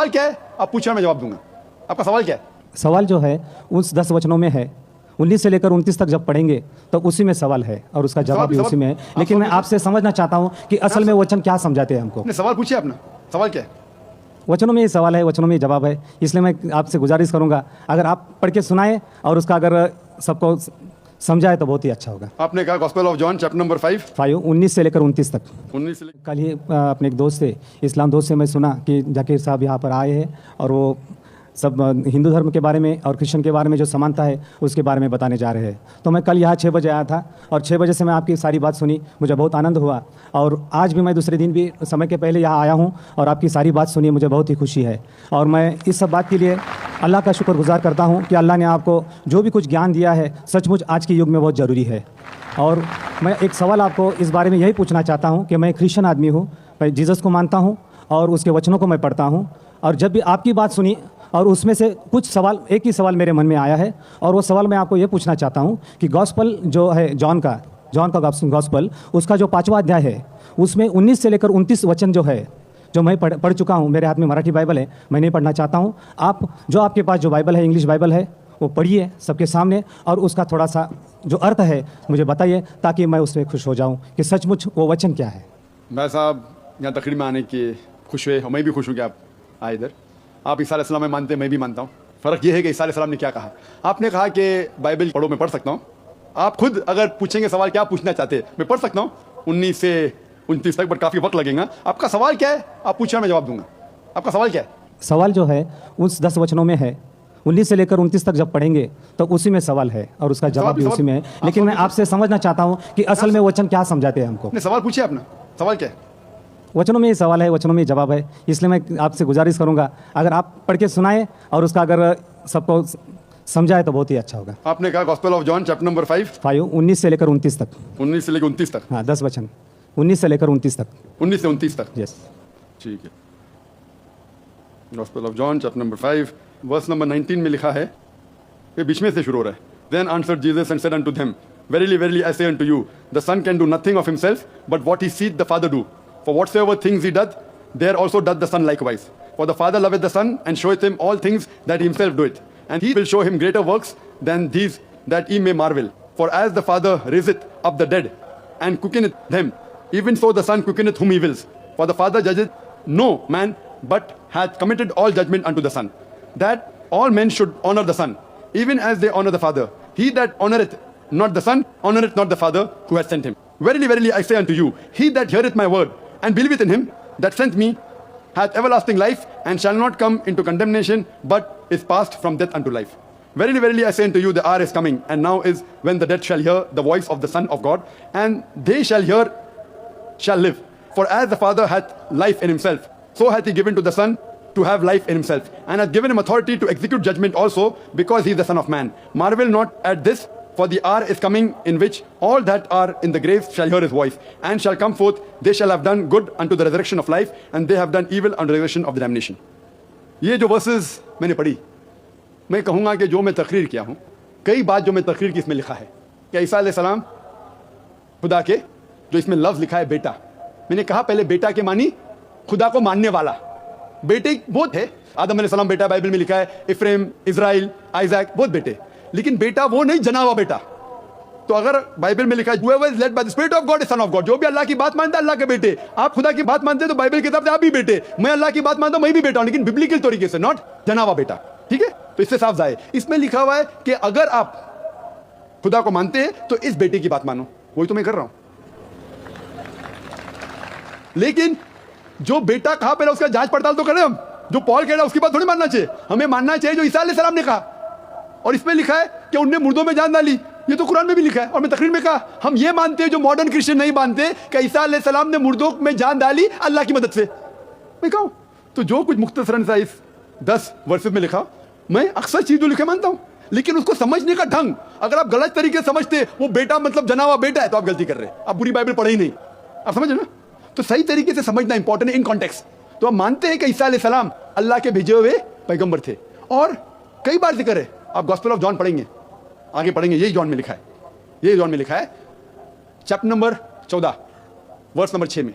सवाल क्या है आप पूछना, मैं जवाब दूंगा। आपका सवाल क्या है? सवाल जो है उस 10 वचनों में है, 19 से लेकर 29 तक जब पढ़ेंगे तो उसी में सवाल है और उसका जवाब भी उसी में है। लेकिन मैं आपसे समझना चाहता हूँ कि असल में वचन क्या समझाते हैं हमको। सवाल पूछिए अपना, सवाल क्या है? वचनों में ये सवाल है, वचनों में ये जवाब है। इसलिए मैं आपसे गुजारिश करूंगा अगर आप पढ़ के सुनाएं और उसका अगर सबको समझाए तो बहुत ही अच्छा होगा। आपने कहा gospel of John chapter number 5 19 से लेकर 29 तक। 19 से कल ही अपने एक दोस्त से, इस्लाम दोस्त से मैं सुना कि जाकिर साहब यहाँ पर आए हैं और वो सब हिंदू धर्म के बारे में और क्रिश्चियन के बारे में जो समानता है उसके बारे में बताने जा रहे हैं। तो मैं कल यहाँ 6 बजे आया था और 6 बजे से मैं आपकी सारी बात सुनी, मुझे बहुत आनंद हुआ। और आज भी मैं दूसरे दिन भी समय के पहले यहाँ आया हूँ और आपकी सारी बात सुनी, मुझे बहुत ही खुशी है। और मैं इस सब बात के लिए अल्लाह का शुक्रगुजार करता हूँ कि अल्लाह ने आपको जो भी कुछ ज्ञान दिया है सचमुच आज के युग में बहुत ज़रूरी है। और मैं एक सवाल आपको इस बारे में यही पूछना चाहता हूँ कि मैं क्रिश्चियन आदमी हूँ, मैं जीसस को मानता हूँ और उसके वचनों को मैं पढ़ता हूँ। और जब भी आपकी बात सुनी और उसमें से कुछ सवाल, एक ही सवाल मेरे मन में आया है और वो सवाल मैं आपको ये पूछना चाहता हूँ कि गॉस्पल जो है जॉन का गॉस्पल, उसका जो 5वां अध्याय है उसमें 19 से लेकर 29 वचन जो है, जो मैं पढ़ चुका हूँ, मेरे हाथ में मराठी बाइबल है, मैं नहीं पढ़ना चाहता हूँ। आप जो आपके पास जो बाइबल है, इंग्लिश बाइबल है, वो पढ़िए सबके सामने और उसका थोड़ा सा जो अर्थ है मुझे बताइए ताकि मैं उसमें खुश हो जाऊँ कि सचमुच वो वचन क्या है। मैं साहब यहाँ तकरीर में आने के खुश हुए, मैं भी खुश हूँ कि आप आए इधर। आप ईसा अलैहिस्सलाम में मानते हैं, मैं भी मानता हूँ। फ़र्क ये है कि ईसा अलैहिस्सलाम ने क्या कहा। आपने कहा कि बाइबल पढ़ो, मैं पढ़ सकता हूँ। आप खुद अगर पूछेंगे सवाल क्या पूछना चाहते हैं, मैं पढ़ सकता हूँ 19 से 29 तक, बट काफ़ी वक्त लगेगा। आपका सवाल क्या है आप पूछना, मैं जवाब दूंगा। आपका सवाल क्या है? सवाल जो है उस 10 वचनों में है, 19 से लेकर 29 तक जब पढ़ेंगे तो उसी में सवाल है और उसका जवाब भी उसी में है। लेकिन मैं आपसे समझना चाहता हूँ कि असल में वचन क्या समझाते हैं हमको। सवाल पूछिए अपना, सवाल क्या है? वचनों में ये सवाल है, वचनों में ये जवाब है। इसलिए मैं आपसे गुजारिश करूंगा अगर आप पढ़ के सुनाएं और उसका अगर सबको समझाए तो बहुत ही अच्छा होगा। आपने कहा gospel of John chapter number 5 19 से लेकर 29 तक। 19 से लेकर 29 तक? हाँ, 10 वचन 19 से लेकर 29 तक। 19 से 29 तक, यस, ठीक है। Gospel of John chapter number 5 verse number 19 में लिखा है, ये बीच में से शुरू हो रहा है। Then answered Jesus and said unto them, Verily, verily, I say unto you, the Son can do nothing of himself, but what he seeth the Father do. For whatsoever things he doth, there also doth the Son likewise. For the Father loveth the Son, and showeth him all things that he himself doeth. And he will show him greater works than these, that ye may marvel. For as the Father raiseth up the dead, and quickeneth them, even so the Son quickeneth whom he wills. For the Father judgeth no man, but hath committed all judgment unto the Son, that all men should honor the Son, even as they honor the Father. He that honoureth not the Son, honoureth not the Father who hath sent him. Verily, verily, I say unto you, he that heareth my word, and believeth in him that sent me, hath everlasting life, and shall not come into condemnation, but is passed from death unto life. Verily, verily, I say unto you, the hour is coming, and now is, when the dead shall hear the voice of the Son of God, and they shall live. For as the Father hath life in himself, so hath he given to the Son to have life in himself, and hath given him authority to execute judgment also, because he is the Son of Man. Marvel not at this, for the hour is coming in which all that are in the graves shall hear his voice, and shall come forth. They shall have done good unto the resurrection of life, and they have done evil unto the resurrection of the damnation. ये जो versus मैंने पढ़ी, मैं कहूँगा कि जो मैं तकरीर किया हूँ, कई बात जो मैं तकरीर की इसमें लिखा है कि ईसा अलैहिस्सलाम खुदा के, जो इसमें लफ्ज़ लिखा है बेटा, मैंने कहा पहले बेटा के मानी खुदा को मानने वाला। बेटे बहुत है, आदम अलैहिस्सलाम बेटा बाइबल में लिखा है, इफ्रेम, इज़राइल, आइजैक, बहुत बेटे, लेकिन बेटा वो नहीं जना हुआ बेटा। तो अगर बाइबल में लिखा है whoever is led by the spirit of God is son of God, जो भी अल्लाह की बात मानता है अल्लाह के बेटे। आप खुदा की बात मानते हैं तो बाइबल की तरफ से आप भी बेटे, मैं अल्लाह की बात मानता हूं मैं भी बेटा हूं, लेकिन बिब्लिकल तरीके से, नॉट जना हुआ बेटा। ठीक है, तो इससे साफ जाए, इसमें लिखा हुआ है कि अगर आप खुदा को मानते हैं तो इस बेटे की बात मानो, वही तो मैं कर रहा हूं। लेकिन जो बेटा कहा पहले उसका जांच पड़ताल तो करें हम। जो पॉल कह रहा है उसकी बात थोड़ी मानना चाहिए, हमें मानना चाहिए जो ईसा अलैहिस्सलाम ने कहा। और इसमें लिखा है कि उनने मुर्दों में जान डाली, ये तो कुरान में भी लिखा है। और मैं तकरीर में कहा हम ये मानते हैं जो मॉडर्न क्रिश्चियन नहीं मानते कि ईसा अलैहिस्सलाम ने मुर्दों में जान डाली अल्लाह की मदद से। मैं कहूं तो जो कुछ मुख्तसरन सा इस 10 वर्सेस में लिखा, मैं अक्सर चीज जो लिखे मानता हूं, लेकिन उसको समझने का ढंग अगर आप गलत तरीके से समझते वो बेटा मतलब जना हुआ बेटा है तो आप गलती कर रहे हैं, आप पूरी बाइबल पढ़े ही नहीं। आप समझ रहे ना? तो सही तरीके से समझना इंपॉर्टेंट है इन कॉन्टेक्स्ट। तो हम मानते हैं कि ईसा अलैहिस्सलाम अल्लाह के भेजे हुए पैगंबर थे, और कई बार जिक्र है। आप गॉस्पेल ऑफ जॉन पढ़ेंगे, आगे पढ़ेंगे, यही जॉन में लिखा है, यही जॉन में लिखा है चैप्टर नंबर 14 वर्स नंबर 6 में,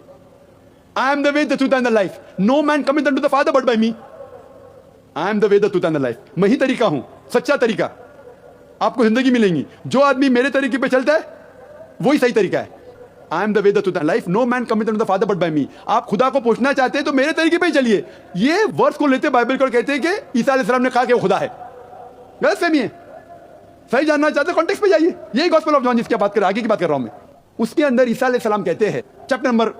I am the way the truth and the life, no man coming unto the father but by me. I am the way the truth and the life. मैं ही तरीका हूं, सच्चा तरीका। आपको जिंदगी मिलेंगी। जो आदमी मेरे तरीके पे चलता है वही सही तरीका है। I am the way the truth and life, no man commit to the father but by me. आप खुदा को पूछना चाहते हैं तो मेरे तरीके पे ही चलिए। ये वर्स को लेते बाइबल को कहते हैं कि ईसा अलैहिस्सलाम ने कहा कि वो खुदा है। गलत फहमी है। सही जानना चाहते कॉन्टेक्स्ट पे जाइए। यही गॉस्पेल ऑफ जॉन जिसकी बात कर आगे की बात कर रहा हूं मैं, उसके अंदर ईसा अलैहिस्सलाम कहते हैं चैप्टर नंबर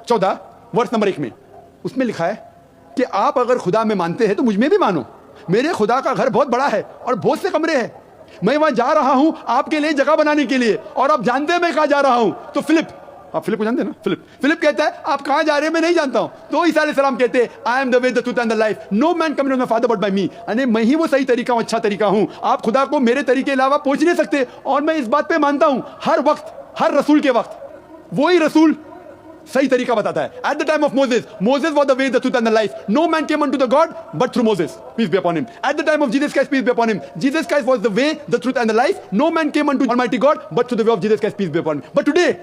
14 वर्स नंबर 1 में, उसमें लिखा है कि आप अगर खुदा में मानते हैं तो मुझ में भी मानो। मेरे खुदा का घर बहुत बड़ा है और बहुत से कमरे हैं। मैं वहां जा रहा हूं आपके लिए जगह बनाने के लिए। और आप जानते हैं मैं कहां जा रहा हूं। तो आप फिलिप को जानते हैं ना? फिलिप कहता है आप कहां जा रहे हैं मैं नहीं जानता हूं। तो ईसा अलैहिस्सलाम कहते हैं I am the way the truth and the life, no man coming to my father but by me. यानी मैं ही वो सही तरीका हूं, अच्छा तरीका हूं। आप खुदा को मेरे तरीके के अलावा पहुंच नहीं सकते। और मैं इस बात पे मानता हूं हर वक्त, हर रसूल के वक्त वही रसूल सही तरीका बताता है। At the time of Moses was the way the truth and the life, no man came unto the God but through Moses, peace be upon him. At the time of Jesus Christ, peace be upon him, Jesus Christ was the way the truth and the life, no man came unto almighty God but through the way of Jesus Christ, peace be upon him. But today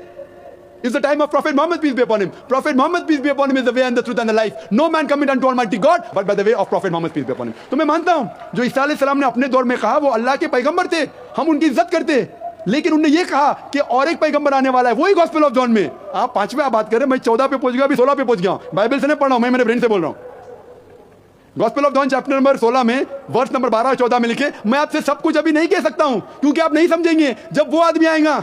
is the time of Prophet Muhammad, peace be upon him. Prophet Muhammad, peace be upon him, is the way and the truth and the life. No man cometh unto Almighty God but by the way of Prophet Muhammad, peace be upon him. तो मैं मानता हूं जो ईसा अलैहिस्सलाम ने अपने दौर में कहा वो अल्लाह के पैगंबर थे, हम उनकी इज्जत करते। लेकिन उन्होंने ये कहा कि और एक पैगंबर आने वाला है, वही गॉस्पेल ऑफ जॉन में। आप 5वें आप बात कर रहे हैं, मैं 14 पे पहुंच गया, अभी 16 पे पहुंच गया। बाइबल से नहीं पढ़ रहा हूं मैं, मेरे ब्रेन से बोल रहा हूं। Gospel of John chapter number 16 में वर्स नंबर 12 और 14 में लिखे, मैं आपसे सब कुछ अभी नहीं कह सकता हूं क्योंकि आप नहीं समझेंगे। जब वो आदमी आएगा,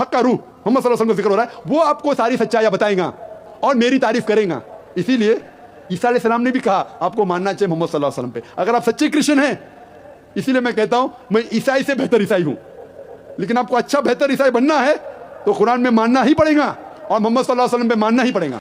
हक का रूह मोहम्मद सल्लल्लाहु अलैहि वसल्लम का जिक्र हो रहा है, वो आपको सारी सच्चाइयां बताएगा और मेरी तारीफ करेगा। इसीलिए ईसा अलैहिस्सलाम ने भी कहा आपको मानना चाहिए मोहम्मद सल्लल्लाहु अलैहि वसल्लम पे, अगर आप सच्चे क्रिश्चियन हैं। इसीलिए मैं कहता हूं मैं ईसाई से बेहतर ईसाई हूं। लेकिन आपको अच्छा बेहतर ईसाई बनना है तो कुरान में मानना ही पड़ेगा और मोहम्मद सल्लल्लाहु अलैहि वसल्लम पे मानना ही पड़ेगा।